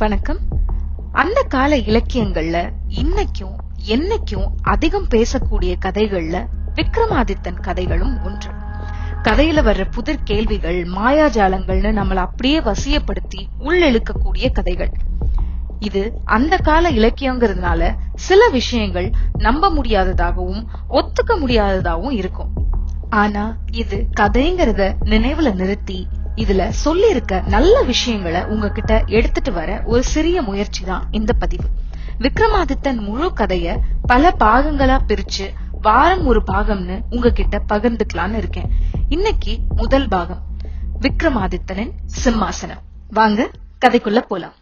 வணக்கம். அந்த கால இலக்கியங்கள்ல இன்னைக்கும் என்னைக்கும் அதிகம் பேசக்கூடிய கதைகள்ல விக்ரமாதித்தன் கதைகளும் ஒன்று. கதையில வர்ற புதிர் கேள்விகள், மாயாஜாலங்கள்னு நம்மள அப்படியே வசியப்படுத்தி உள்ளெழுக்கக்கூடிய கதைகள். இது அந்த கால இலக்கியங்கிறதுனால சில விஷயங்கள் நம்ப முடியாததாகவும் ஒத்துக்க முடியாததாகவும் இருக்கும். ஆனா இது கதைங்கிறத நினைவுல நிறுத்தி இதுல சொல்லி இருக்க நல்ல விஷயங்களை உங்ககிட்ட எடுத்துட்டு வர ஒரு சிறிய முயற்சி தான் இந்த பதிவு. விக்ரமாதித்தன் முழு கதைய பல பாகங்களா பிரிச்சு வாரம் ஒரு பாகம்னு உங்ககிட்ட பகிர்ந்துக்கலான்னு இருக்கேன். இன்னைக்கு முதல் பாகம், விக்ரமாதித்தனின் சிம்மாசனம். வாங்க கதைக்குள்ள போலாம்.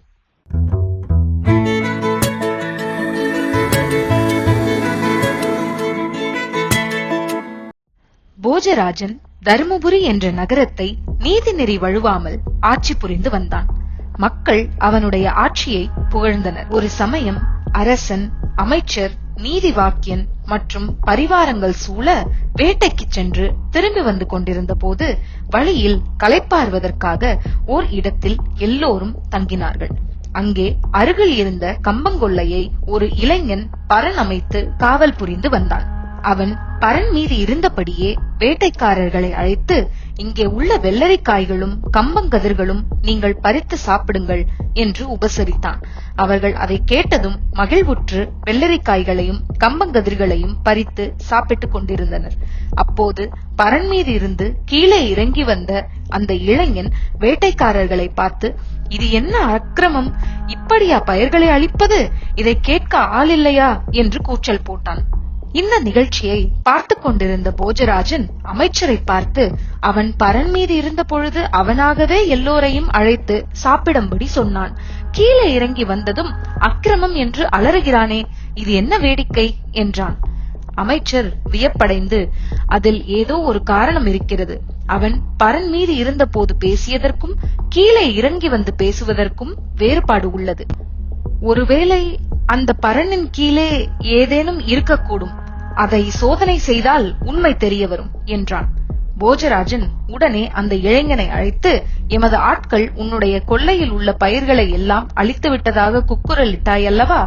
போஜராஜன் தருமபுரி என்ற நகரத்தை நீதிநெறி வழுவாமல் ஆட்சி புரிந்து வந்தான். மக்கள் அவனுடைய ஆட்சியை புகழ்ந்தனர். ஒரு சமயம் அரசன், அமைச்சர், நீதி வாக்கியன் மற்றும் பரிவாரங்கள் சூழ வேட்டைக்கு சென்று திரும்பி வந்து கொண்டிருந்த போது வழியில் களைப்பாறுவதற்காக ஓர் இடத்தில் எல்லோரும் தங்கினார்கள். அங்கே அருகில் இருந்த கம்பங்கொல்லையை ஒரு இளைஞன் பரண் அமைத்து காவல் புரிந்து வந்தான். அவன் பரண் மீது இருந்தபடியே வேட்டைக்காரர்களை அழைத்து, இங்கே உள்ள வெள்ளரிக்காய்களும் கம்பங்கதிர்களும் நீங்கள் பறித்து சாப்பிடுங்கள் என்று உபசரித்தான். அவர்கள் அதை கேட்டதும் மகிழ்வுற்று வெள்ளரிக்காய்களையும் கம்பங்கதிர்களையும் பறித்து சாப்பிட்டுக் கொண்டிருந்தனர். அப்போது பரண் மீது இருந்து கீழே இறங்கி வந்த அந்த இளைஞன் வேட்டைக்காரர்களை பார்த்து, இது என்ன அக்கிரமம், இப்படியா பயிர்களை அழிப்பது, இதை கேட்க ஆள் இல்லையா என்று கூச்சல் போட்டான். இந்த நிகழ்ச்சியை பார்த்து கொண்டிருந்த போஜராஜன் அமைச்சரை பார்த்து, அவன் பரண் மீது இருந்த பொழுது அவனாகவே எல்லோரையும் அழைத்து சாப்பிடும்படி சொன்னான். கீழே இறங்கி வந்ததும் அக்கிரமம் என்று அலறுகிறானே, இது என்ன வேடிக்கை என்றான். அமைச்சர் வியப்படைந்து, அதில் ஏதோ ஒரு காரணம் இருக்கிறது. அவன் பரண் மீது இருந்த போது பேசியதற்கும் கீழே இறங்கி வந்து பேசுவதற்கும் வேறுபாடு உள்ளது. ஒருவேளை அந்த பரணின் கீழே ஏதேனும் இருக்கக்கூடும். அதை சோதனை செய்தால் உண்மை தெரிய வரும் என்றான். போஜராஜன் உடனே அந்த இளைஞனை அழைத்து, எமது ஆட்கள் உன்னுடைய கொல்லையில் உள்ள பயிர்களை எல்லாம் அழித்து விட்டதாக குக்குரலிட்டாய் அல்லவா,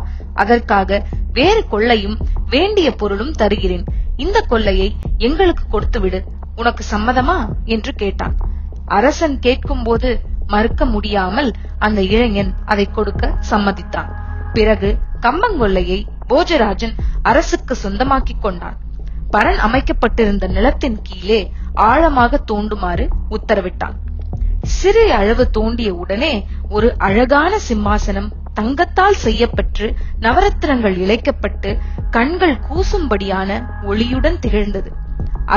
அதற்காக வேறு கொள்ளையும் வேண்டிய பொருளும் தருகிறேன். இந்த கொல்லையை எங்களுக்கு கொடுத்து விடு, உனக்கு சம்மதமா என்று கேட்டான். அரசன் கேட்கும் போது மறுக்க முடியாமல் அந்த இளைஞன் அதை கொடுக்க சம்மதித்தான். பிறகு கம்பங்கொல்லையை போஜராஜன் அரசுக்கு சொந்தமாக்கி கொண்டான். பரண் அமைக்கப்பட்டிருந்த நிலத்தின் கீழே ஆழமாக தோண்டுமாறு உத்தரவிட்டான். சிறிய அளவு தோண்டிய உடனே ஒரு அழகான சிம்மாசனம் தங்கத்தால் செய்யப்பட்டு நவரத்தினங்கள் இழைக்கப்பட்டு கண்கள் கூசும்படியான ஒளியுடன் திகழ்ந்தது.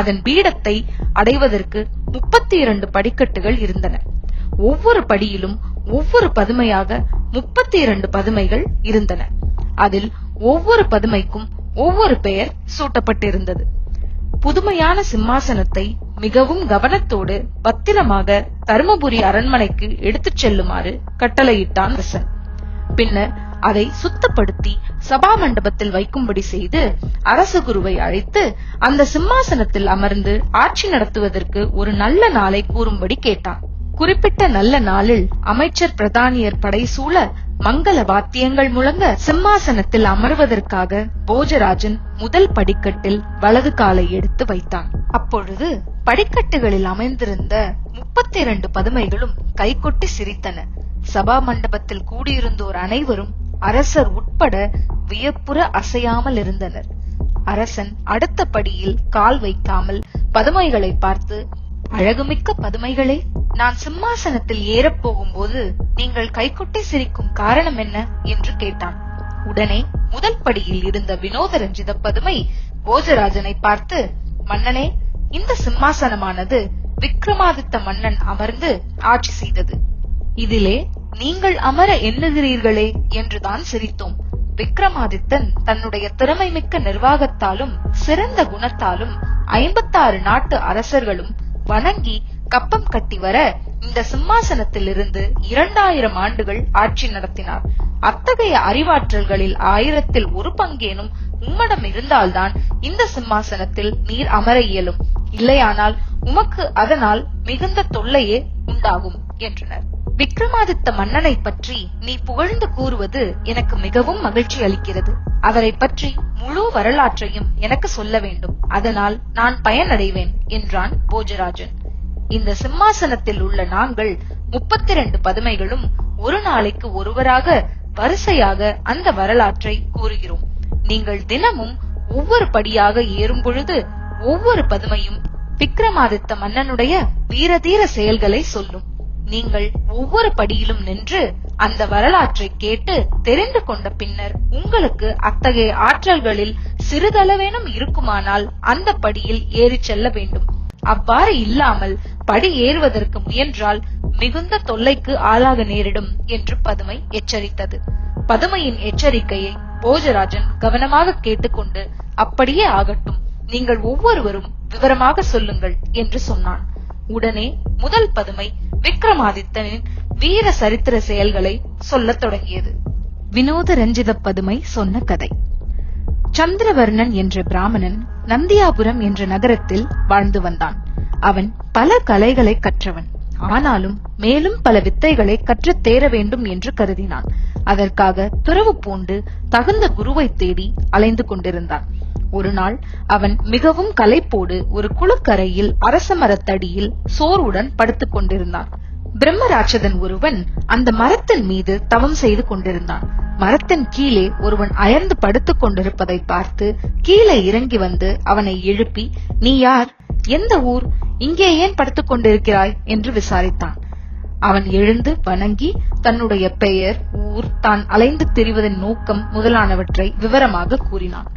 அதன் பீடத்தை அடைவதற்கு 32 படிக்கட்டுகள் இருந்தன. ஒவ்வொரு படியிலும் ஒவ்வொரு பதுமையாக 32 பதுமைகள் இருந்தன. அதில் ஒவ்வொரு பதுமைக்கும் ஒவ்வொரு பெயர் சூட்டப்பட்டிருந்தது. புதுமையான சிம்மாசனத்தை மிகவும் கவனத்தோடு பத்திரமாக தருமபுரி அரண்மனைக்கு எடுத்துச் செல்லுமாறு கட்டளையிட்டான் அரசன். பின்னர் அதை சுத்தப்படுத்தி சபா மண்டபத்தில் வைக்கும்படி செய்து அரச குருவை அழைத்து அந்த சிம்மாசனத்தில் அமர்ந்து ஆட்சி நடத்துவதற்கு ஒரு நல்ல நாளை கூறும்படி கேட்டான். குறிப்பிட்ட நல்ல நாளில் அமைச்சர் பிரதானியர் படைசூழ மங்கள வாத்தியங்கள் முழங்க சிம்மாசனத்தில் அமர்வதற்காக போஜராஜன் முதல் படிக்கட்டில் வலது காலை எடுத்து வைத்தான். அப்பொழுது படிக்கட்டுகளில் அமைந்திருந்த 32 பதுமைகளும் கைகொட்டி சிரித்தன. சபா மண்டபத்தில் கூடியிருந்தோர் அனைவரும் அரசர் உட்பட வியப்புற அசையாமல் இருந்தனர். அரசன் அடுத்த படியில் கால் வைக்காமல் பதுமைகளை பார்த்து, அழகுமிக்க பதுமைகளே, நான் சிம்மாசனத்தில் ஏறப் போகும்போது நீங்கள் கைகொட்டி சிரிக்கும் காரணம் என்ன என்று கேட்டான். உடனே முதல் படியில் இருந்த வினோத ரஞ்சித பதுமை போஜராஜனை பார்த்து, மன்னனே, இந்த சிம்மாசனமானது விக்ரமாதித்த மன்னன் அமர்ந்து ஆட்சி செய்தது. இதிலே நீங்கள் அமர எண்ணுகிறீர்களே என்றுதான் சிரித்தோம். விக்ரமாதித்தன் தன்னுடைய திறமை மிக்க நிர்வாகத்தாலும் சிறந்த குணத்தாலும் 56 நாட்டு அரசர்களும் வணங்கி கப்பம் கட்டி வர இந்த சிம்மாசனத்தில் இருந்து 2000 ஆண்டுகள் ஆட்சி நடத்தினார். அத்தகைய அறிவாற்றல்களில் 1000ல் ஒரு பங்கேனும் உம்மிடம் இருந்தால்தான் இந்த சிம்மாசனத்தில் நீர் அமர இயலும், இல்லையானால் உமக்கு அதனால் மிகுந்த தொல்லையே உண்டாகும் என்றனர். விக்ரமாதித்த மன்னனை பற்றி நீ புகழ்ந்து கூறுவது எனக்கு மிகவும் மகிழ்ச்சி அளிக்கிறது. அவரை பற்றி முழு வரலாற்றையும் எனக்கு சொல்ல வேண்டும். அதனால் நான் பயனடைவேன் என்றான் போஜராஜன். இந்த சிம்மாசனத்தில் உள்ள நாங்கள் 32 பதுமைகளும் ஒரு நாளைக்கு ஒருவராக வரிசையாக அந்த வரலாற்றை கூறுகிறோம். நீங்கள் தினமும் ஒவ்வொரு படியாக ஏறும் பொழுது ஒவ்வொரு பதுமையும் விக்ரமாதித்த மன்னனுடைய வீரதீர செயல்களை சொல்லும். நீங்கள் ஒவ்வொரு படியிலும் நின்று அந்த வரலாற்றை கேட்டு தெரிந்து கொண்ட பின்னர் உங்களுக்கு அத்தகைய ஆற்றல்களில் சிறிதளவேனும் இருக்குமானால் அந்த படியில் ஏறி செல்ல வேண்டும். அவ்வாறு இல்லாமல் படி ஏறுவதற்கு முயன்றால் மிகுந்த தொல்லைக்கு ஆளாக நேரிடும் என்று பதுமை எச்சரித்தது. பதுமையின் எச்சரிக்கையை போஜராஜன் கவனமாக கேட்டுக்கொண்டு, அப்படியே ஆகட்டும், நீங்கள் ஒவ்வொருவரும் விவரமாக சொல்லுங்கள் என்று சொன்னான். உடனே முதல் பதுமை விக்ரமாதித்தனின் வீர சரித்திர செயல்களை சொல்லத் தொடங்கியது. வினோத ரஞ்சித பதுமை சொன்ன கதை. சந்திரவர்ணன் என்ற பிராமணன் நந்தியாபுரம் என்ற நகரத்தில் வாழ்ந்து வந்தான். அவன் பல கலைகளை கற்றவன். ஆனாலும் மேலும் பல வித்தைகளை கற்றுத் தேர வேண்டும் என்று கருதினான். அதற்காக துறவு பூண்டு தகுந்த குருவை தேடி அலைந்து கொண்டிருந்தான். ஒரு நாள் அவன் மிகவும் களைப்போடு ஒரு குளக்கரையில் அரச மரத்தடியில் சோர்வுடன் படுத்துக் கொண்டிருந்தான். பிரம்மராட்சதன் ஒருவன் அந்த மரத்தின் மீது தவம் செய்து கொண்டிருந்தான். மரத்தின் கீழே ஒருவன் அயர்ந்து படுத்துக் கொண்டிருப்பதை பார்த்து கீழே இறங்கி வந்து அவனை எழுப்பி, நீ யார்? எந்த ஊர்? இங்கே ஏன் படுத்துக் கொண்டிருக்கிறாய் என்று விசாரித்தான். அவன் எழுந்து வணங்கி தன்னுடைய பெயர், ஊர், தான் அலைந்து திரிவதன் நோக்கம் முதலானவற்றை விவரமாக கூறினான்.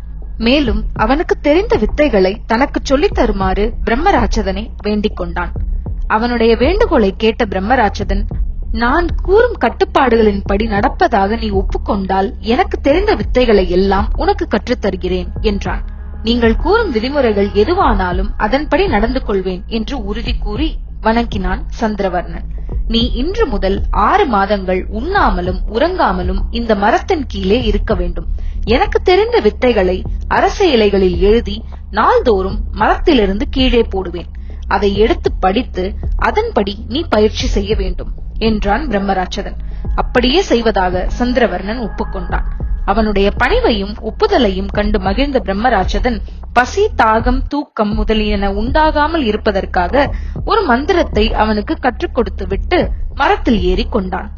மேலும் அவனுக்கு தெரிந்த வித்தைகளை தனக்கு சொல்லித் தருமாறு பிரம்மராட்சதனை வேண்டிக் கொண்டான். அவனுடைய வேண்டுகோளை கேட்ட பிரம்மராட்சதன், நான் கூறும் கட்டுப்பாடுகளின் படி நடப்பதாக நீ ஒப்புக்கொண்டால் எனக்கு தெரிந்த வித்தைகளை எல்லாம் உனக்கு கற்றுத் தருகிறேன் என்றான். நீங்கள் கூறும் விதிமுறைகள் எதுவானாலும் அதன்படி நடந்து கொள்வேன் என்று உறுதி கூறி வணங்கினான் சந்திரவர்ணன். நீ இன்று முதல் 6 மாதங்கள் உண்ணாமலும் உறங்காமலும் இந்த மரத்தின் கீழே இருக்க வேண்டும். எனக்கு தெரிந்த வித்தைகளை அரச இலைகளில் எழுதி நாள்தோறும் மரத்திலிருந்து கீழே போடுவேன். அதை எடுத்து படித்து அதன்படி நீ பயிற்சி செய்ய வேண்டும் என்றான் பிரம்மராட்சதன். அப்படியே செய்வதாக சந்திரவர்ணன் ஒப்புக்கொண்டான். அவனுடைய பணிவையும் ஒப்புதலையும் கண்டு மகிழ்ந்த பிரம்மராட்சதன் பசி, தாகம், தூக்கம் முதலியன உண்டாகாமல் இருப்பதற்காக ஒரு மந்திரத்தை அவனுக்கு கற்றுக் கொடுத்து விட்டு மரத்தில் ஏறி கொண்டான்.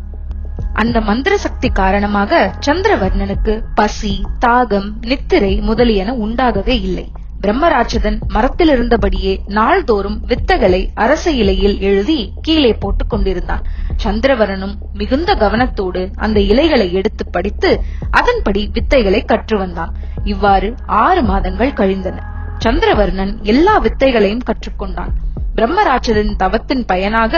அந்த மந்திர சக்தி காரணமாக சந்திரவர்ணனுக்கு பசி, தாகம், நித்திரை முதலியன உண்டாகவே இல்லை. பிரம்மராட்சதன் மரத்தில் இருந்தபடியே நாள்தோறும் வித்தைகளை அரச இலையில் எழுதி கீழே போட்டுக் கொண்டிருந்தான். சந்திரவர்ணனும் மிகுந்த கவனத்தோடு அந்த இலைகளை எடுத்து படித்து அதன்படி வித்தைகளை கற்று வந்தான். இவ்வாறு 6 மாதங்கள் கழிந்தன. சந்திரவர்ணன் எல்லா வித்தைகளையும் கற்றுக்கொண்டான். பிரம்மராட்சதன் தவத்தின் பயனாக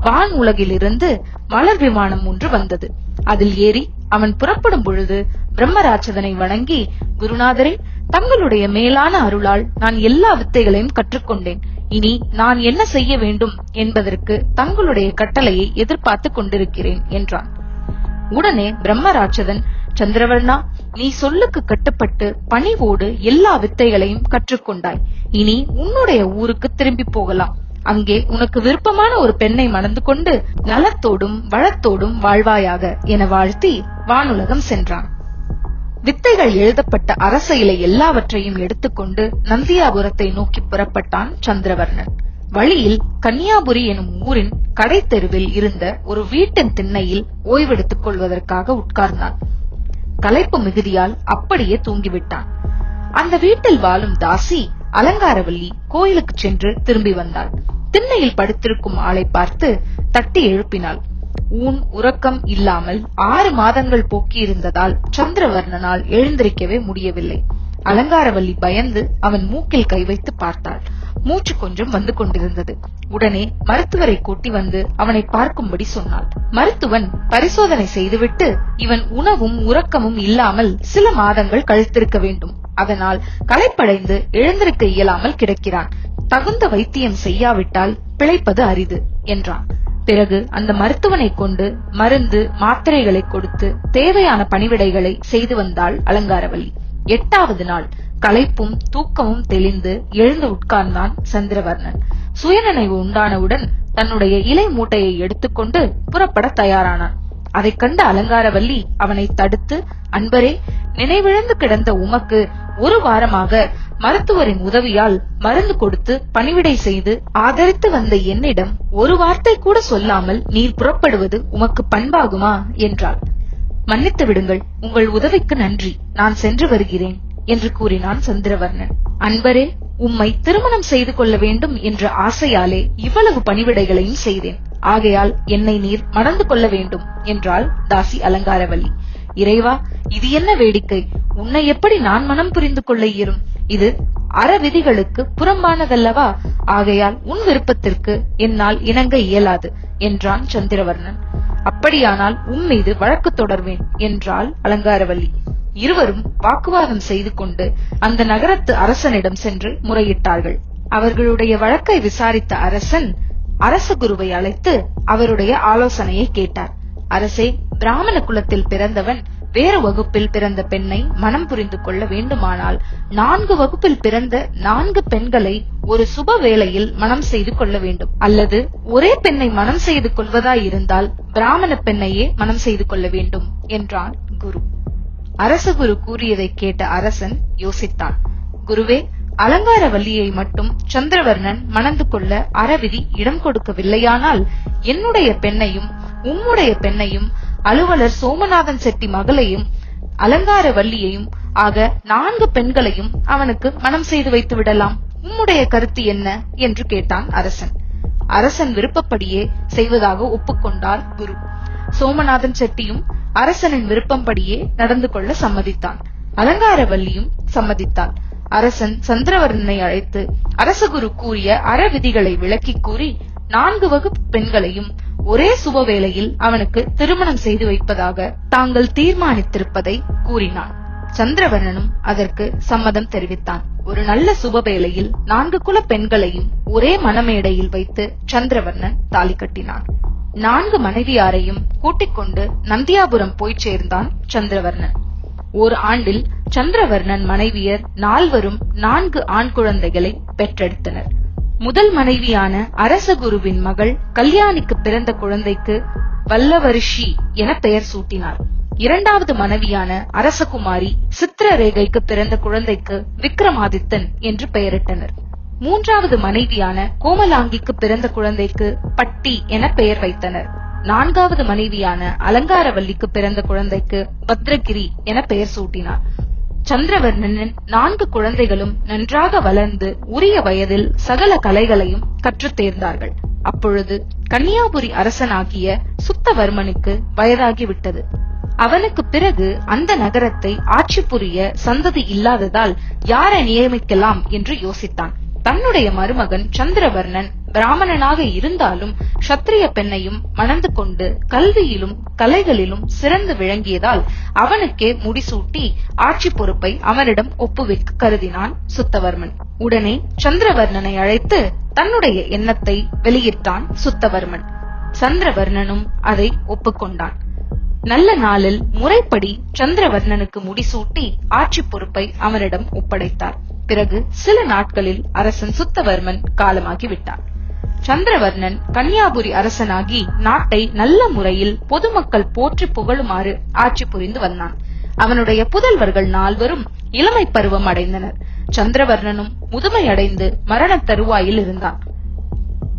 வான் உலகிலிருந்து மலர் விமானம் ஒன்று வந்தது. அதில் ஏறி அவன் புறப்படும் பொழுது பிரம்மராட்சதனை வணங்கி, குருநாதரே, தங்களுடைய மேலான அருளால் நான் எல்லா வித்தைகளையும் கற்றுக்கொண்டேன். இனி நான் என்ன செய்ய வேண்டும் என்பதற்கு தங்களுடைய கட்டளையை எதிர்பார்த்து கொண்டிருக்கிறேன் என்றான். உடனே பிரம்மராட்சதன், சந்திரவர்ணா, நீ சொல்லுக்கு கட்டுப்பட்டு பணிவோடு எல்லா வித்தைகளையும் கற்றுக்கொண்டாய். இனி உன்னுடைய ஊருக்கு திரும்பி போகலாம். அங்கே உனக்கு விருப்பமான ஒரு பெண்ணை மணந்து கொண்டு நலத்தோடும் வளத்தோடும் வாழ்வாயாக என வாழ்த்தி வானுலகம் சென்றான். வித்தைகள் எழுதப்பட்ட அரச இலை எல்லாவற்றையும் எடுத்துக்கொண்டு நந்தியாபுரத்தை நோக்கி புறப்பட்டான் சந்திரவர்ணன். வழியில் கன்னியாபுரி எனும் ஊரின் கடை தெருவில் இருந்த ஒரு வீட்டின் திண்ணையில் ஓய்வெடுத்துக் கொள்வதற்காக உட்கார்ந்தான். களைப்பு மிகுதியால் அப்படியே தூங்கிவிட்டான். அந்த வீட்டில் வாழும் தாசி அலங்காரவல்லி கோயிலுக்கு சென்று திரும்பி வந்தாள். திண்ணையில் படுத்திருக்கும் ஆளை பார்த்து தட்டி எழுப்பினாள். ஊன் உறக்கம் இல்லாமல் 6 மாதங்கள் போக்கி இருந்ததால் சந்திரவர்ணனால் எழுந்திருக்கவே முடியவில்லை. அலங்காரவல்லி பயந்து அவன் மூக்கில் கை வைத்து பார்த்தாள். மூச்சு கொஞ்சம் வந்து கொண்டிருந்தது. உடனே மருத்துவரை கூட்டி வந்து அவனை பார்க்கும்படி சொன்னாள். மருத்துவன் பரிசோதனை செய்துவிட்டு, இவன் உணவும் உறக்கமும் இல்லாமல் சில மாதங்கள் கழித்திருக்க வேண்டும். அதனால் களைப்படைந்து எழுந்திருக்க இயலாமல் கிடக்கிறான். தகுந்த வைத்தியம் செய்யாவிட்டால் பிழைப்பது அரிது என்றான். பிறகு அந்த மருத்துவனை கொண்டு மருந்து மாத்திரைகளை கொடுத்து தேவையான பணிவிடைகளை செய்து வந்தாள் அலங்காரவல்லி. 8வது நாள் களைப்பும் தூக்கமும் தெளிந்து எழுந்து உட்கார்ந்தான் சந்திரவர்ணன். சுயநினைவு உண்டானவுடன் தன்னுடைய இலை மூட்டையை எடுத்துக்கொண்டு புறப்பட தயாரானான். அதைக் கண்ட அலங்காரவல்லி அவனை தடுத்து, அன்பரே, நினைவிழந்து கிடந்த உமக்கு ஒரு வாரமாக மருத்துவரின் உதவியால் மருந்து கொடுத்து பணிவிடை செய்து ஆதரித்து வந்த என்னிடம் ஒரு வார்த்தை கூட சொல்லாமல் நீர் புறப்படுவது உமக்கு பண்பாகுமா என்றாள். மன்னித்து விடுங்கள், உங்கள் உதவிக்கு நன்றி, நான் சென்று வருகிறேன் என்று கூறினான் சந்திரவர்ணன். அன்பரே, உம்மை திருமணம் செய்து கொள்ள வேண்டும் என்ற ஆசையாலே இவ்வளவு பணிவிடைகளையும் செய்தேன். ஆகையால் என்னை நீர் மணந்து கொள்ள வேண்டும் என்றாள் தாசி அலங்காரவல்லி. இறைவா, இது என்ன வேடிக்கை! உன்னை எப்படி நான் மனம் புரிந்து கொள்ள இயலும்? இது அறவிதிகளுக்கு புறம்பானதல்லவா? ஆகையால் உன் விருப்பத்திற்கு என்னால் இணங்க இயலாது என்றான் சந்திரவர்ணன். அப்படியானால் மீது வழக்கு தொடர்வேன் என்றாள் அலங்காரவல்லி. இருவரும் வாக்குவாதம் செய்து கொண்டு அந்த நகரத்து அரசனிடம் சென்று முறையிட்டார்கள். அவர்களுடைய வழக்கை விசாரித்த அரசன் அரசகுருவை அழைத்து அவருடைய ஆலோசனையை கேட்டார். அரசே, பிராமண குலத்தில் பிறந்தவன் வேறு வகுப்பில் பிறந்த பெண்ணை மனம் புரிந்து கொள்ள வேண்டுமானால் 4 வகுப்பில் பிறந்த 4 பெண்களை ஒரு சுப வேளையில் மனம் செய்து கொள்ள வேண்டும். அல்லது ஒரே பெண்ணை மனம் செய்து கொள்வதாயிருந்தால் பிராமண பெண்ணையே மனம் செய்து கொள்ள வேண்டும் என்றான் குரு. அரசகுரு கூறியதை கேட்ட அரசன் யோசித்தான். குருவே, அலங்காரவல்லியை மட்டும் சந்திரவர்ணன் மணந்து கொள்ள அறவிதி இடம் கொடுக்கவில்லையானால் என்னுடைய பெண்ணையும் உம்முடைய பெண்ணையும் அலுவலர் சோமநாதன் செட்டி மகளையும் அலங்காரவல்லியையும் ஆக 4 பெண்களையும் அவனுக்கு மனம் செய்து வைத்து விடலாம். உம்முடைய கருத்து என்ன என்று கேட்டான் அரசன். அரசன் விருப்பப்படியே செய்வதாக ஒப்புக்கொண்டார் குரு. சோமநாதன் செட்டியும் அரசனின் விருப்பம்படியே நடந்து கொள்ள சம்மதித்தான். அலங்காரவல்லியும் சம்மதித்தாள். அரசன் சந்திரவர்ணனை அழைத்து அரசகுரு கூறிய அறவிதிகளை விளக்கி கூறி 4 வகுப்பு பெண்களையும் ஒரே சுபவேளையில் அவனுக்கு திருமணம் செய்து வைப்பதாக தாங்கள் தீர்மானித்திருப்பதை கூறினான். சந்திரவர்ணனும் அதற்கு சம்மதம் தெரிவித்தான். ஒரு நல்ல சுபவேளையில் 4 குல பெண்களையும் ஒரே மணமேடையில் வைத்து சந்திரவர்ணன் தாலி கட்டினான். 4 மனைவியாரையும் கூட்டிக் கொண்டு நந்தியாபுரம் போய் சேர்ந்தான் சந்திரவர்ணன். ஓர் ஆண்டில் சந்திரவர்ணன் மனைவியர் 4வரும் 4 ஆண் குழந்தைகளை பெற்றெடுத்தனர். முதல் மனைவியான அரசகுருவின் மகள் கல்யாணிக்கு பிறந்த குழந்தைக்கு வல்லவரிஷி என பெயர் சூட்டினார். 2வது மனைவியான அரசகுமாரி சித்திரரேகைக்கு பிறந்த குழந்தைக்கு விக்ரமாதித்தன் என்று பெயரிட்டனர். 3வது மனைவியான கோமலாங்கிக்கு பிறந்த குழந்தைக்கு பட்டி என பெயர் வைத்தனர். 4வது மனைவியான அலங்காரவல்லிக்கு பிறந்த குழந்தைக்கு பத்ரகிரி என பெயர் சூட்டினார். சந்திரவர்ணனின் 4 குழந்தைகளும் நன்றாக வளர்ந்து உரிய வயதில் சகல கலைகளையும் கற்றுத் தேர்ந்தார்கள். அப்பொழுது கன்னியாபுரி அரசனாகிய சுத்தவர்மனுக்கு வயதாகிவிட்டது. அவனுக்கு பிறகு அந்த நகரத்தை ஆட்சி புரிய சந்ததி இல்லாததால் யாரை நியமிக்கலாம் என்று யோசித்தான். தன்னுடைய மருமகன் சந்திரவர்ணன் பிராமணனாக இருந்தாலும் சத்திரிய பெண்ணையும் மணந்து கொண்டு கல்வியிலும் கலைகளிலும் சிறந்து விளங்கியதால் அவனுக்கே முடிசூட்டி ஆட்சி பொறுப்பை அவனிடம் ஒப்புவிக்க கருதினான் சுத்தவர்மன். உடனே சந்திரவர்ணனை அழைத்து தன்னுடைய எண்ணத்தை வெளியிட்டான் சுத்தவர்மன். சந்திரவர்ணனும் அதை ஒப்புக்கொண்டான். நல்ல நாளில் முறைப்படி சந்திரவர்ணனுக்கு முடிசூட்டி ஆட்சி பொறுப்பை அவனிடம் ஒப்படைத்தார். பிறகு சில நாட்களில் அரசன் சுத்தவர்மன் காலமாகிவிட்டார். சந்திரவர்ணன் கன்னியாபுரி அரசனாகி நாட்டை நல்ல முறையில் பொதுமக்கள் போற்றி புகழுமாறு ஆட்சி புரிந்து வந்தான். அவனுடைய புதல்வர்கள் 4வரும் இளமை பருவம் அடைந்தனர். சந்திரவர்ணனும் முதுமை அடைந்து மரண தருவாயில் இருந்தான்.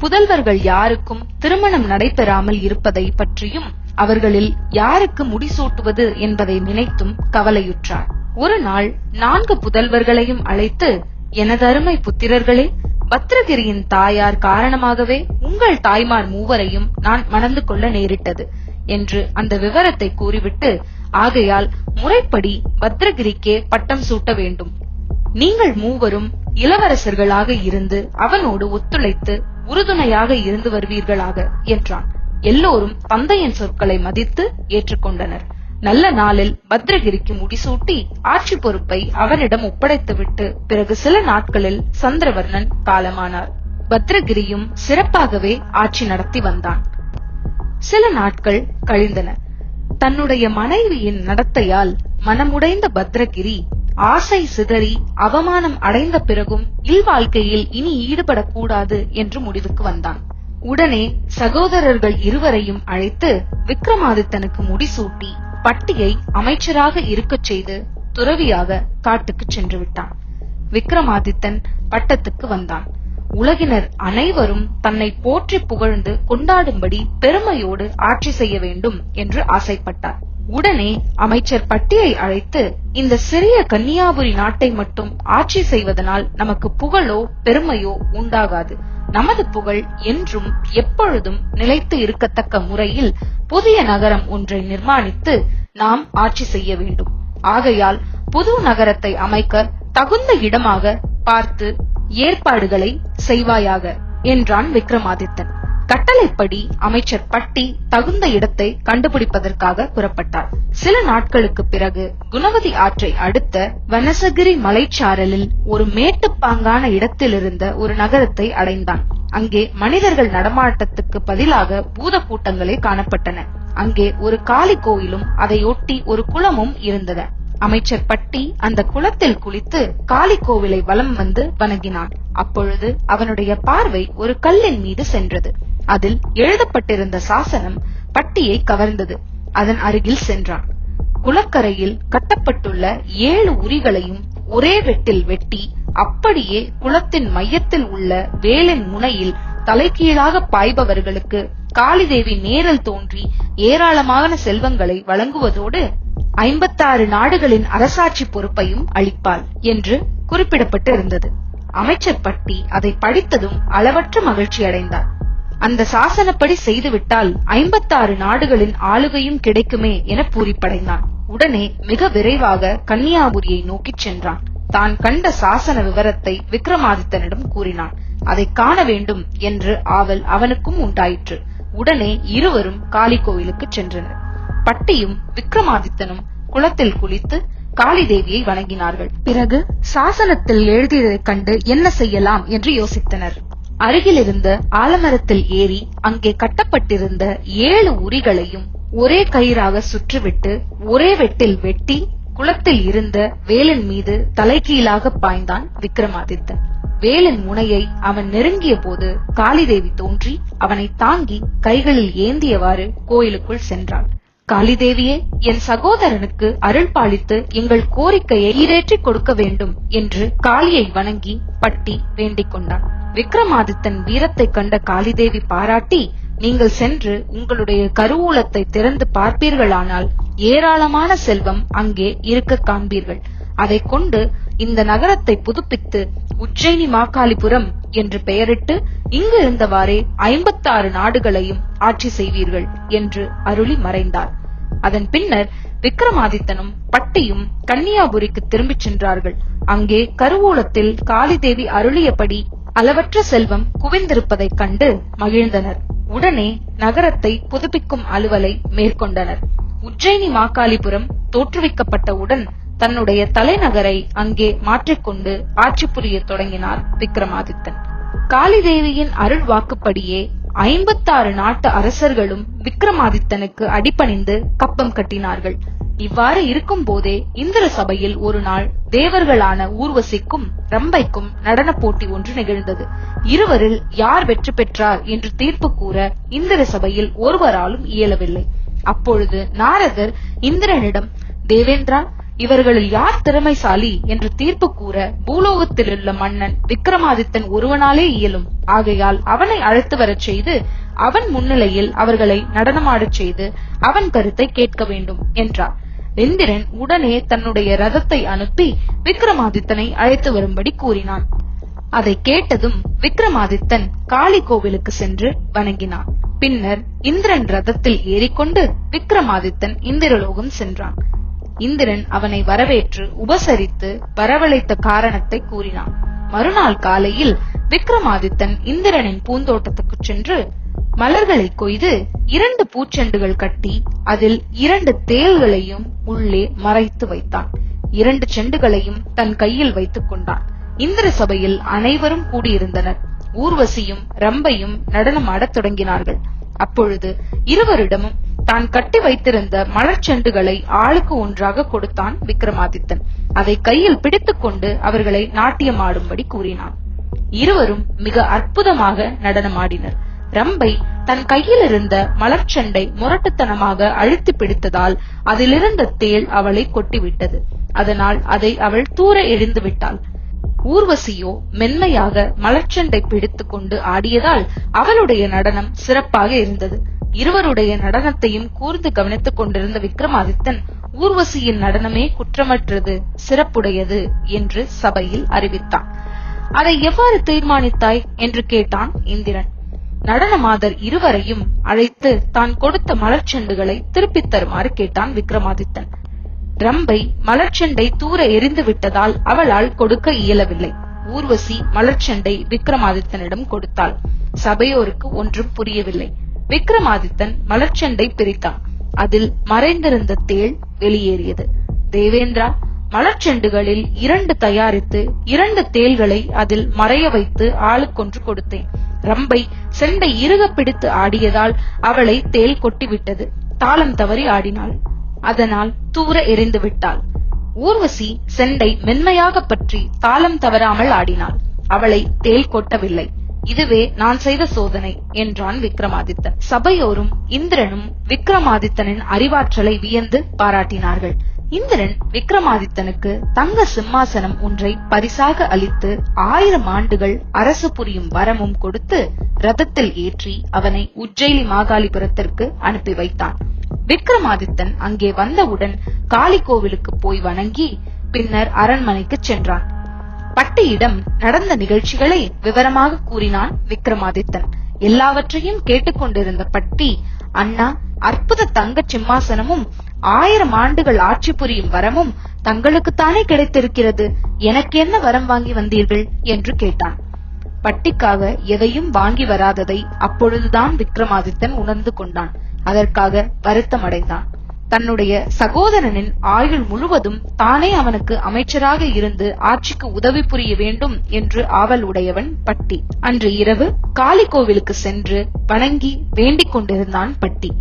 புதல்வர்கள் யாருக்கும் திருமணம் நடைபெறாமல் இருப்பதை பற்றியும் அவர்களில் யாருக்கு முடிசூட்டுவது என்பதை நினைத்தும் கவலையுற்றார். ஒரு நாள் 4 புதல்வர்களையும் அழைத்து, எனது அருமை புத்திரர்களே, பத்ரகிரியின் தாயார் காரணமாகவே உங்கள் தாய்மார் 3வரையும் நான் மணந்து கொள்ள நேரிட்டது என்று அந்த விவரத்தை கூறிவிட்டு, ஆகையால் முறைப்படி பத்ரகிரிக்கே பட்டம் சூட்ட வேண்டும். நீங்கள் 3வரும் இளவரசர்களாக இருந்து அவனோடு ஒத்துழைத்து உறுதுணையாக இருந்து வருவீர்களாக என்றான். எல்லோரும் தந்தையின் சொற்களை மதித்து ஏற்றுக்கொண்டனர். நல்ல நாளில் பத்ரகிரிக்கு முடிசூட்டி ஆட்சி பொறுப்பை அவனிடம் ஒப்படைத்துவிட்டு பிறகு சில நாட்களில் சந்திரவர்ணன் காலமானார். பத்ரகிரியும் சிறப்பாகவே ஆட்சி நடத்தி வந்தான். சில நாட்கள் கழிந்தன. தன்னுடைய மனைவியின் நடத்தையால் மனமுடைந்த பத்ரகிரி ஆசை சிதறி அவமானம் அடைந்த பிறகும் இல்வாழ்க்கையில் இனி ஈடுபடக்கூடாது என்று முடிவுக்கு வந்தான். உடனே சகோதரர்கள் இருவரையும் அழைத்து விக்ரமாதித்தனுக்கு முடிசூட்டி பட்டியை அமைச்சராக இருக்கச் செய்து துறவியாக காட்டுக்கு சென்று விட்டான். விக்ரமாதித்தன் பட்டத்துக்கு வந்தான். உலகினர் அனைவரும் தன்னை போற்றி புகழ்ந்து கொண்டாடும்படி பெருமையோடு ஆட்சி செய்ய வேண்டும் என்று ஆசைப்பட்டார். உடனே அமைச்சர் பட்டியை அழைத்து, இந்த சிறிய கன்னியாபுரி நாட்டை மட்டும் ஆட்சி செய்வதனால் நமக்கு புகழோ பெருமையோ உண்டாகாது. நமது புகழ் என்றும் எப்பொழுதும் நிலைத்து இருக்கத்தக்க முறையில் புதிய நகரம் ஒன்றை நிர்மாணித்து நாம் ஆட்சி செய்ய வேண்டும். ஆகையால் புது நகரத்தை அமைக்க தகுந்த இடமாக பார்த்து ஏற்பாடுகளை செய்வாயாக என்றான் விக்ரமாதித்தன். கட்டளைப்படி அமைச்சர் பட்டி தகுந்த இடத்தை கண்டுபிடிப்பதற்காக புறப்பட்டார். சில நாட்களுக்கு பிறகு குணவதி ஆற்றை அடுத்த வனசகிரி மலைச்சாரலில் ஒரு மேட்டுப்பாங்கான இடத்திலிருந்த ஒரு நகரத்தை அடைந்தான். அங்கே மனிதர்கள் நடமாட்டத்துக்கு பதிலாக பூத கூட்டங்களே காணப்பட்டன. அங்கே ஒரு காளி கோயிலும் அதையொட்டி ஒரு குளமும் இருந்தன. அமைச்சர் பட்டி அந்த குளத்தில் குளித்து காளி கோவிலை வலம் வந்து வணங்கினான். அப்பொழுது அவனுடைய பார்வை ஒரு கல்லின் மீது சென்றது. அதில் எழுதப்பட்டிருந்த சாசனம் பட்டியை கவர்ந்தது. அதன் அருகில் சென்றான். குளக்கரையில் கட்டப்பட்டுள்ள 7 உரிகளையும் ஒரே வெட்டில் வெட்டி அப்படியே குளத்தின் மையத்தில் உள்ள வேலின் முனையில் தலைகீழாக பாய்பவர்களுக்கு காளிதேவி நேரில் தோன்றி ஏராளமான செல்வங்களை வழங்குவதோடு 56 நாடுகளின் அரசாட்சி பொறுப்பையும் அளிப்பாள் என்று குறிப்பிடப்பட்டு இருந்தது. அமைச்சர் பட்டி அதை படித்ததும் அளவற்ற மகிழ்ச்சி அடைந்தார். அந்த சாசனப்படி செய்துவிட்டால் 56 நாடுகளின் ஆளுகையும் கிடைக்குமே என பூரிப்படைந்தான். உடனே மிக விரைவாக கன்னியாபுரியை நோக்கிச் சென்றான். தான் கண்ட சாசன விவரத்தை விக்ரமாதித்தனிடம் கூறினான். அதை காண வேண்டும் என்று ஆவல் அவனுக்கும் உண்டாயிற்று. உடனே இருவரும் காளி கோவிலுக்கு சென்றனர். பட்டியும் விக்ரமாதித்தனும் குளத்தில் குளித்து காளி தேவியை வணங்கினார்கள். பிறகு சாசனத்தில் எழுதியதைக் கண்டு என்ன செய்யலாம் என்று யோசித்தனர். அருகில் இருந்த ஆலமரத்தில் ஏறி அங்கே கட்டப்பட்டிருந்த 7 உரிகளையும் ஒரே கயிறாக சுற்றிவிட்டு ஒரே வெட்டில் வெட்டி குளத்தில் இருந்த வேலின் மீது தலைகீழாக பாய்ந்தான் விக்ரமாதித்தன். வேலின் முனையை அவன் நெருங்கிய போது காளிதேவி தோன்றி அவனை தாங்கி கைகளில் ஏந்தியவாறு கோயிலுக்குள் சென்றாள். காளிதேவியே, என் சகோதரனுக்கு அருள் பாலித்து எங்கள் கோரிக்கையை ஈரேற்றி கொடுக்க வேண்டும் என்று காளியை வணங்கி பட்டி வேண்டிக் கொண்டான். விக்ரமாதித்தன் வீரத்தை கண்ட காளிதேவி பாராட்டி, நீங்கள் சென்று உங்களுடைய கருவூலத்தை திறந்து பார்ப்பீர்களானால் ஏராளமான செல்வம் அங்கே இருக்க காண்பீர்கள். அதை கொண்டு இந்த நகரத்தை புதுப்பித்து உஜ்ஜயினி மாகாளிபுரம் என்று பெயரிட்டு இங்கு இருந்தவாறே 56 நாடுகளையும் ஆட்சி செய்வீர்கள் என்று அருளி மறைந்தார். அதன் பின்னர் விக்ரமாதித்தனும் பட்டியும் கன்னியாபுரிக்கு திரும்பிச் சென்றார்கள். அங்கே கருவூலத்தில் காளிதேவி அருளியபடி அளவற்ற செல்வம் குவிந்திருப்பதைக் கண்டு மகிழ்ந்தனர். உடனே நகரத்தை புதுப்பிக்கும் அலுவலை மேற்கொண்டனர். உஜ்ஜயினி மாகாளிபுரம் தோற்றுவிக்கப்பட்டவுடன் தன்னுடைய தலைநகரை அங்கே மாற்றிக்கொண்டு ஆட்சி புரிய தொடங்கினார் விக்ரமாதித்தன். காளிதேவியின் அருள் வாக்குப்படியே 56 நாட்டு அரசர்களும் விக்ரமாதித்தனுக்கு அடிபணிந்து கப்பம் கட்டினார்கள். இவ்வாறு இருக்கும் போதே இந்திர சபையில் ஒரு நாள் தேவர்களான ஊர்வசிக்கும் ரம்பைக்கும் நடன போட்டி ஒன்று நிகழ்ந்தது. இருவரில் யார் வெற்றி பெற்றார் என்று தீர்ப்பு கூற இந்திர சபையில் ஒருவராலும் இயலவில்லை. அப்பொழுது நாரதர் இந்திரனிடம், தேவேந்திரா, இவர்களில் யார் திறமைசாலி என்று தீர்ப்பு கூற பூலோகத்திலுள்ள மன்னன் விக்ரமாதித்தன் ஒருவனாலே இயலும். ஆகையால் அவனை அழைத்து வரச் செய்து அவன் முன்னிலையில் அவர்களை நடனமாடச் செய்து அவன் கருத்தை கேட்க வேண்டும் என்றார். இந்திரன் உடனே தன்னுடைய ரதத்தை அனுப்பி விக்ரமாதித்தனை அழைத்து வரும்படி கூறினான். அதை கேட்டதும் விக்ரமாதித்தன் காளி கோவிலுக்கு சென்று வணங்கினான். பின்னர் இந்திரன் ரதத்தில் ஏறிக்கொண்டு விக்ரமாதித்தன் இந்திரலோகம் சென்றான். இந்திரன் அவனை வரவேற்று உபசரித்து வரவழைத்த காரணத்தை கூறினான். மறுநாள் காலையில் விக்ரமாதித்தன் இந்திரனின் பூந்தோட்டத்துக்கு சென்று மலர்களை கொய்து 2 பூச்செண்டுகள் கட்டி அதில் 2 தேள்களையும் உள்ளே மறைத்து வைத்தான். 2 செண்டுகளையும் தன் கையில் வைத்துக் கொண்டான். இந்திர சபையில் அனைவரும் கூடியிருந்தனர். ஊர்வசியும் ரம்பையும் நடனமாடத் தொடங்கினார்கள். அப்பொழுது இருவரிடமும் தான் கட்டி வைத்திருந்த மலர்ச்செண்டுகளை ஆளுக்கு ஒன்றாக கொடுத்தான் விக்ரமாதித்தன். அதை கையில் பிடித்துக் கொண்டு அவர்களை நாட்டியமாடும்படி கூறினான். இருவரும் மிக அற்புதமாக நடனமாடினர். ரம்பை தன் கையில் இருந்த மலர்ச்செண்டை முரட்டுத்தனமாக அழுத்தி பிடித்ததால் அதிலிருந்த தேள் அவளை கொட்டிவிட்டது. அதனால் அதை அவள் தூர எறிந்து விட்டாள். ஊர்வசியோ மென்மையாக மலர்ச்செண்டை பிடித்துக் கொண்டு ஆடியதால் அவளுடைய நடனம் சிறப்பாக இருந்தது. இருவருடைய நடனத்தையும் கூர்ந்து கவனித்துக் கொண்டிருந்த விக்ரமாதித்தன் ஊர்வசியின் நடனமே குற்றமற்றது, சிறப்புடையது என்று சபையில் அறிவித்தான். அதை எவ்வாறு தீர்மானித்தாய் என்று கேட்டான் இந்திரன். நடன மாதர் இருவரையும் அழைத்து தான் கொடுத்த மலர்ச்செண்டுகளை திருப்பித் தருமாறு கேட்டான் விக்ரமாதித்தன். ரம்பை மலர்ச்செண்டை தூர எறிந்து விட்டதால் அவளால் கொடுக்க இயலவில்லை. ஊர்வசி மலர்ச்செண்டை விக்ரமாதித்தனிடம் கொடுத்தாள். சபையோருக்கு ஒன்றும் புரியவில்லை. விக்ரமாதித்தன் மலர்ச்செண்டை பிரித்தான். அதில் மறைந்திருந்த தேள் வெளியேறியது. தேவேந்திரா, மலர்ச்செண்டுகளில் 2 தயாரித்து 2 தேள்களை அதில் மறைய வைத்து ஆளுக்கொன்று கொடுத்தேன். ரம்பை செண்டை இறுக பிடித்து ஆடியதால் அவளை தேள் கொட்டிவிட்டது. தாளம் தவறி ஆடினாள். அதனால் தூர எறிந்து விட்டாள். ஊர்வசி செண்டை மென்மையாக பற்றி தாளம் தவறாமல் ஆடினாள். அவளை தேள் கொட்டவில்லை. இதுவே நான் செய்த சோதனை என்றான் விக்ரமாதித்தன். சபையோரும் இந்திரனும் விக்ரமாதித்தனின் அறிவாற்றலை வியந்து பாராட்டினார்கள். இந்திரன் விக்ரமாதித்தனுக்கு தங்க சிம்மாசனம் ஒன்றை பரிசாக அளித்து 1000 ஆண்டுகள் அரசு புரியும் வரமும் கொடுத்து ரதத்தில் ஏற்றி அவனை உஜ்ஜயினி மாகாளிபுரத்திற்கு அனுப்பி வைத்தான். விக்ரமாதித்தன் அங்கே வந்தவுடன் காளி கோவிலுக்கு போய் வணங்கி பின்னர் அரண்மனைக்கு சென்றான். பட்டியிடம் நடந்த நிகழ்ச்சிகளை விவரமாக கூறினான் விக்ரமாதித்தன். எல்லாவற்றையும் கேட்டுக்கொண்டிருந்த பட்டி, அண்ணா, அற்புத தங்க சிம்மாசனமும் 1000 ஆண்டுகள் ஆட்சி புரியும் வரமும் தங்களுக்குத்தானே கிடைத்திருக்கிறது, எனக்கு என்ன வரம் வாங்கி வந்தீர்கள் என்று கேட்டான். பட்டிக்காக எதையும் வாங்கி வராததை அப்பொழுதுதான் விக்ரமாதித்தன் உணர்ந்து கொண்டான். அதற்காக வருத்தம் அடைந்தான். தன்னுடைய சகோதரனின் ஆயுள் முழுவதும் தானே அவனுக்கு அமைச்சராக இருந்து ஆட்சிக்கு உதவி புரிய வேண்டும் என்று ஆவல் உடையவன் பட்டி. அன்று இரவு காளி கோவிலுக்கு சென்று வணங்கி வேண்டிக் கொண்டிருந்தான் பட்டி.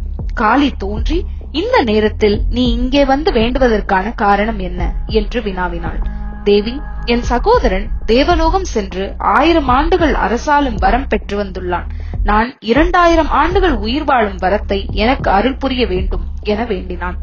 காளி தோன்றி, இந்த நேரத்தில் நீ இங்கே வந்து வேண்டுவதற்கான காரணம் என்ன என்று வினாவினாள். தேவி, என் சகோதரன் தேவலோகம் சென்று 1000 ஆண்டுகள் அரசாலும் வரம் பெற்று வந்துள்ளான். நான் 2000 ஆண்டுகள் உயிர் வாழும் வரத்தை எனக்கு அருள் புரிய வேண்டும் என வேண்டினான்.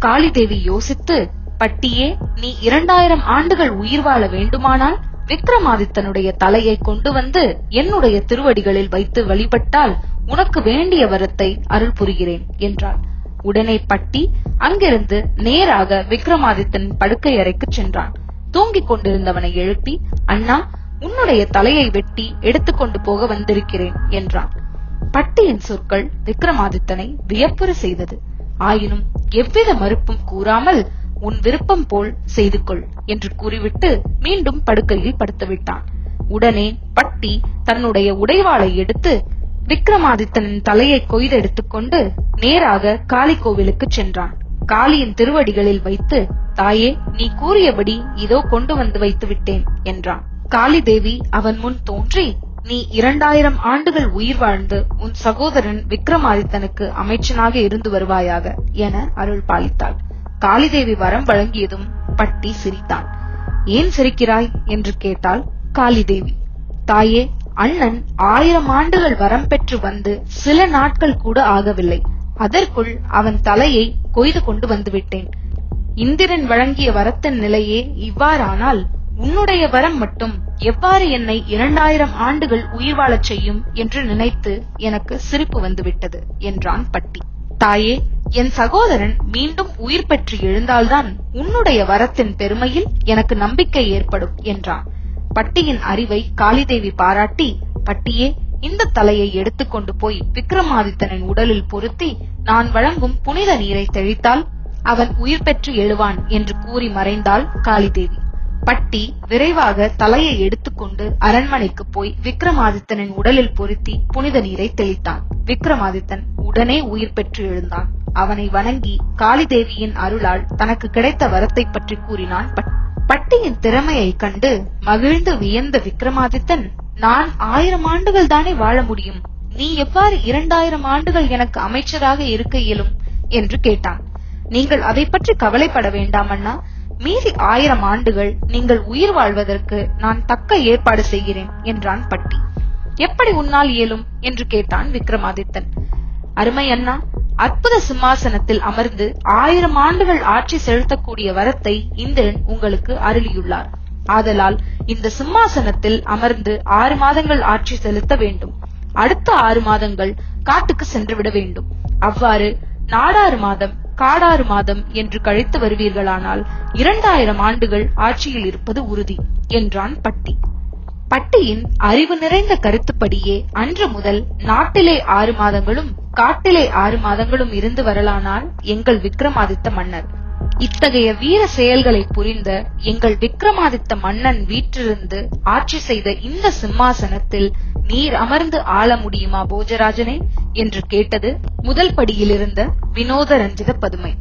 காளி தேவி யோசித்து, பட்டியே, நீ 2000 ஆண்டுகள் உயிர் வாழ வேண்டுமானால் விக்ரமாதித்தனுடைய தலையை கொண்டு வந்து என்னுடைய திருவடிகளில் வைத்து வழிபட்டால் உனக்கு வேண்டிய வரத்தை அருள் புரிகிறேன் என்றாள். உடனே பட்டி அங்கிருந்து நேராக விக்ரமாதித்தன் படுக்கை அறைக்கு சென்றான். தூங்கிக் கொண்டிருந்தவனை எழுப்பி, அண்ணா, உன்னுடைய தலையை வெட்டி எடுத்துக்கொண்டு போக வந்திருக்கிறேன் என்றான். பட்டியின் சொற்கள் விக்ரமாதித்தனை வியப்புற செய்தது. ஆயினும் எவ்வித மறுப்பும் கூறாமல், உன் விருப்பம் போல் செய்து கொள் என்று கூறிவிட்டு மீண்டும் படுக்கையில் படுத்துவிட்டான். உடனே பட்டி தன்னுடைய உடைவாளை எடுத்து விக்ரமாதித்தனின் தலையை கொய்து எடுத்துக்கொண்டு நேராக காளி கோவிலுக்கு சென்றான். காளியின் திருவடிகளில் வைத்து, தாயே, நீ கூறியபடி இதோ கொண்டு வந்து வைத்து விட்டேன் என்றான். காளி தேவி அவன் முன் தோன்றி, நீ 2000 ஆண்டுகள் உயிர் வாழ்ந்து உன் சகோதரன் விக்ரமாதித்தனுக்கு அமைச்சனாக இருந்து வருவாயாக என அருள் பாலித்தாள். காளிதேவி வரம் வழங்கியதும் பட்டி சிரித்தான். ஏன் சிரிக்கிறாய் என்று கேட்டாள் காளிதேவி. தாயே, அண்ணன் 1000 ஆண்டுகள் வரம் பெற்று வந்து சில நாட்கள் கூட ஆகவில்லை. அதற்குள் அவன் தலையை கொய்து கொண்டு வந்துவிட்டேன். இந்திரன் வழங்கிய வரத்தின் நிலையே இவ்வாறானால் உன்னுடைய வரம் மட்டும் எவ்வாறு என்னை 2000 ஆண்டுகள் உயிர் வாழச் செய்யும் என்று நினைத்து எனக்கு சிரிப்பு வந்துவிட்டது என்றான் பட்டி. தாயே, என் சகோதரன் மீண்டும் உயிர் பெற்று எழுந்தால்தான் உன்னுடைய வரத்தின் பெருமையில் எனக்கு நம்பிக்கை ஏற்படும் என்றான். பட்டியின் அறிவை காளிதேவி பாராட்டி, பட்டியே, இந்த தலையை எடுத்துக்கொண்டு போய் விக்ரமாதித்தனின் உடலில் பொருத்தி நான் வழங்கும் புனித நீரை தெளித்தால் அவன் உயிர் பெற்று எழுவான் என்று கூறி மறைந்தாள் காளிதேவி. பட்டி விரைவாக தலையை எடுத்துக்கொண்டு அரண்மனைக்கு போய் விக்ரமாதித்தனின் உடலில் பொருத்தி புனித நீரை தெளித்தான். விக்ரமாதித்தன் உடனே உயிர் பெற்று எழுந்தான். அவனை வணங்கி காளிதேவியின் அருளால் தனக்கு கிடைத்த வரத்தை பற்றி கூறினான். பட்டியின் திறமையை கண்டு மகிழ்ந்து வியந்த விக்ரமாதித்தன், நான் 1000 ஆண்டுகள் தானே வாழ முடியும், நீ எவ்வாறு 2000 ஆண்டுகள் எனக்கு அமைச்சராக இருக்க இயலும் என்று கேட்டான். நீங்கள் அதை பற்றி கவலைப்பட வேண்டாம் அண்ணா, மீதி 1000 ஆண்டுகள் நீங்கள் உயிர் வாழ்வதற்கு நான் தக்க ஏற்பாடு செய்கிறேன் என்றான் பட்டி. எப்படி உன்னால் இயலும் என்று கேட்டான் விக்ரமாதித்தன். அருமை அண்ணா, அற்புத சிம்மாசனத்தில் அமர்ந்து 1000 ஆண்டுகள் ஆட்சி செலுத்தக்கூடிய வரத்தை இந்திரன் உங்களுக்கு அருளியுள்ளார். ஆதலால் இந்த சிம்மாசனத்தில் அமர்ந்து 6 மாதங்கள் ஆட்சி செலுத்த வேண்டும். அடுத்த 6 மாதங்கள் காட்டுக்கு சென்று விட வேண்டும். அவ்வாறு நாடாறு மாதம் காடாறு மாதம் என்று கழித்து வருவீர்களானால் 2000 ஆண்டுகள் ஆட்சியில் இருப்பது உறுதி என்றான் பட்டி. பட்டியின் அறிவு நிறைந்த கருத்துப்படியே அன்று முதல் நாட்டிலே 6 மாதங்களும் காட்டிலே 6 மாதங்களும் இருந்து வரலானால் எங்கள் விக்ரமாதித்த மன்னர். இத்தகைய வீர செயல்களை புரிந்த எங்கள் விக்ரமாதித்த மன்னன் வீற்றிருந்து ஆட்சி செய்த இந்த சிம்மாசனத்தில் நீர் அமர்ந்து ஆள முடியுமா போஜராஜனே என்று கேட்டது முதல் படியிலிருந்த வினோத ரஞ்சித பதுமை.